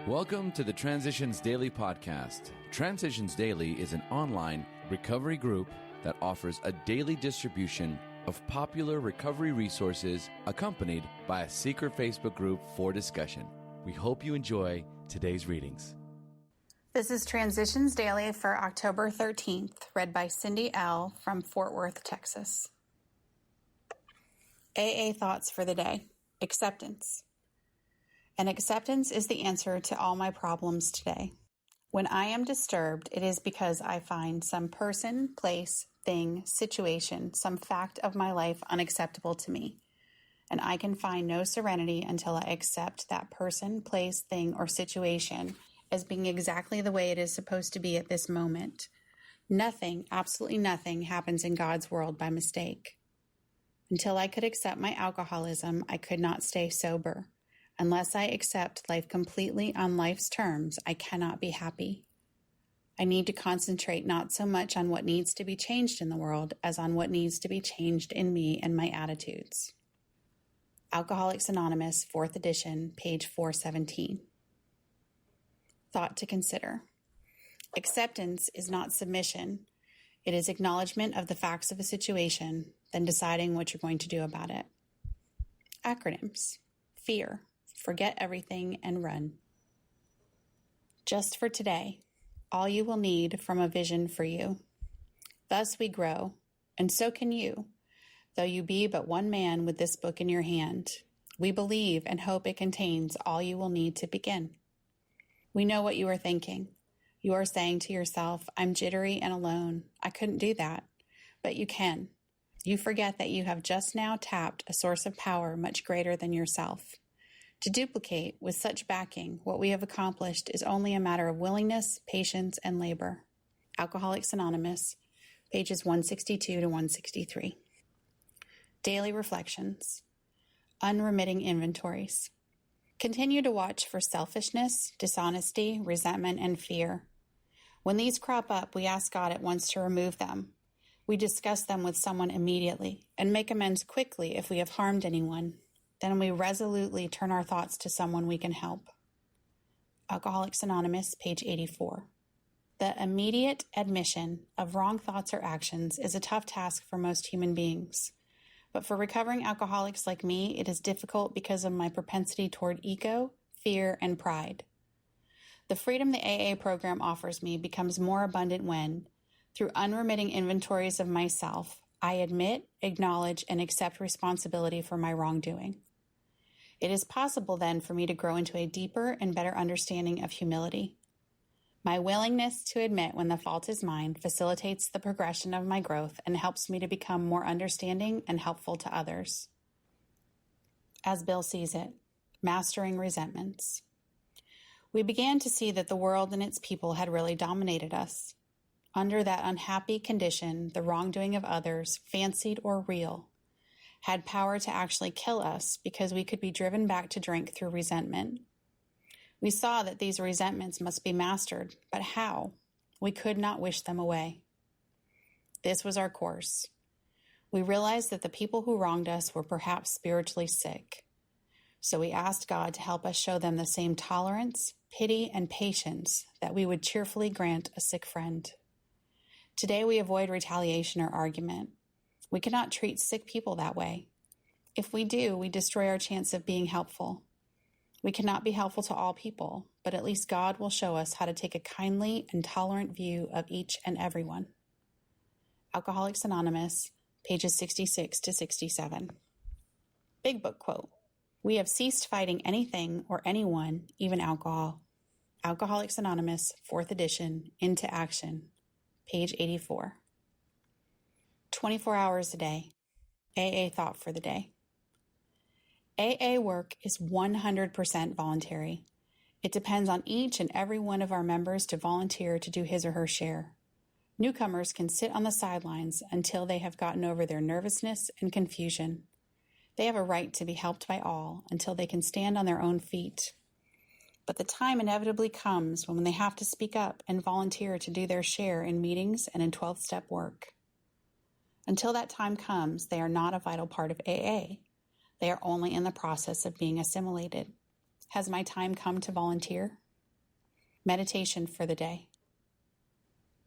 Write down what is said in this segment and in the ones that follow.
Welcome to the Transitions Daily podcast. Transitions Daily is an online recovery group that offers a daily distribution of popular recovery resources accompanied by a secret Facebook group for discussion. We hope you enjoy today's readings. This is Transitions Daily for October 13th, read by Cindy L. from Fort Worth, Texas. AA thoughts for the day. Acceptance. And acceptance is the answer to all my problems today. When I am disturbed, it is because I find some person, place, thing, situation, some fact of my life unacceptable to me. And I can find no serenity until I accept that person, place, thing, or situation as being exactly the way it is supposed to be at this moment. Nothing, absolutely nothing, happens in God's world by mistake. Until I could accept my alcoholism, I could not stay sober. Unless I accept life completely on life's terms, I cannot be happy. I need to concentrate not so much on what needs to be changed in the world as on what needs to be changed in me and my attitudes. Alcoholics Anonymous, 4th edition, page 417. Thought to consider. Acceptance is not submission. It is acknowledgement of the facts of a situation, then deciding what you're going to do about it. Acronyms. Fear. Forget everything and run. Just for today, all you will need from a vision for you. Thus we grow, and so can you, though you be but one man with this book in your hand. We believe and hope it contains all you will need to begin. We know what you are thinking. You are saying to yourself, I'm jittery and alone. I couldn't do that. But you can. You forget that you have just now tapped a source of power much greater than yourself. To duplicate, with such backing, what we have accomplished is only a matter of willingness, patience, and labor. Alcoholics Anonymous, pages 162 to 163. Daily Reflections. Unremitting Inventories. Continue to watch for selfishness, dishonesty, resentment, and fear. When these crop up, we ask God at once to remove them. We discuss them with someone immediately and make amends quickly if we have harmed anyone. Then we resolutely turn our thoughts to someone we can help. Alcoholics Anonymous, page 84. The immediate admission of wrong thoughts or actions is a tough task for most human beings. But for recovering alcoholics like me, it is difficult because of my propensity toward ego, fear, and pride. The freedom the AA program offers me becomes more abundant when, through unremitting inventories of myself, I admit, acknowledge, and accept responsibility for my wrongdoing. It is possible then for me to grow into a deeper and better understanding of humility. My willingness to admit when the fault is mine facilitates the progression of my growth and helps me to become more understanding and helpful to others. As Bill sees it, mastering resentments. We began to see that the world and its people had really dominated us. Under that unhappy condition, the wrongdoing of others, fancied or real, had power to actually kill us because we could be driven back to drink through resentment. We saw that these resentments must be mastered, but how? We could not wish them away. This was our course. We realized that the people who wronged us were perhaps spiritually sick. So we asked God to help us show them the same tolerance, pity, and patience that we would cheerfully grant a sick friend. Today we avoid retaliation or argument. We cannot treat sick people that way. If we do, we destroy our chance of being helpful. We cannot be helpful to all people, but at least God will show us how to take a kindly and tolerant view of each and everyone. Alcoholics Anonymous, pages 66 to 67. Big Book quote. We have ceased fighting anything or anyone, even alcohol. Alcoholics Anonymous, 4th edition, Into Action, page 84. 24 hours a day. AA thought for the day. AA work is 100% voluntary. It depends on each and every one of our members to volunteer to do his or her share. Newcomers can sit on the sidelines until they have gotten over their nervousness and confusion. They have a right to be helped by all until they can stand on their own feet. But the time inevitably comes when they have to speak up and volunteer to do their share in meetings and in 12-step work. Until that time comes, they are not a vital part of AA. They are only in the process of being assimilated. Has my time come to volunteer? Meditation for the day.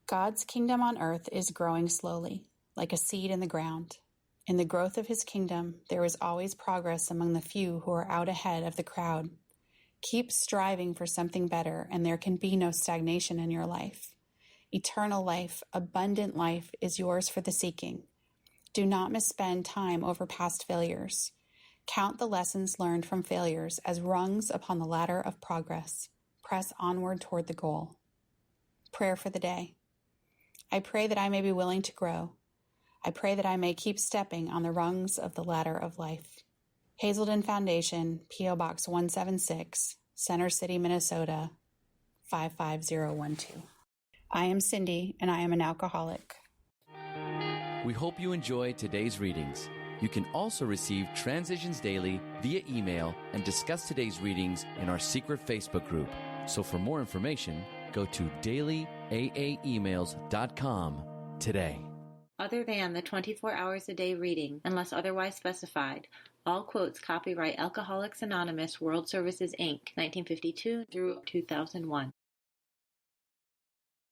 God's kingdom on earth is growing slowly, like a seed in the ground. In the growth of his kingdom, there is always progress among the few who are out ahead of the crowd. Keep striving for something better, and there can be no stagnation in your life. Eternal life, abundant life is yours for the seeking. Do not misspend time over past failures. Count the lessons learned from failures as rungs upon the ladder of progress. Press onward toward the goal. Prayer for the day. I pray that I may be willing to grow. I pray that I may keep stepping on the rungs of the ladder of life. Hazelden Foundation, P.O. Box 176, Center City, Minnesota, 55012. I am Cindy, and I am an alcoholic. We hope you enjoyed today's readings. You can also receive Transitions Daily via email and discuss today's readings in our secret Facebook group. So for more information, go to dailyaaemails.com today. Other than the 24 hours a day reading, unless otherwise specified, all quotes copyright Alcoholics Anonymous World Services, Inc., 1952 through 2001.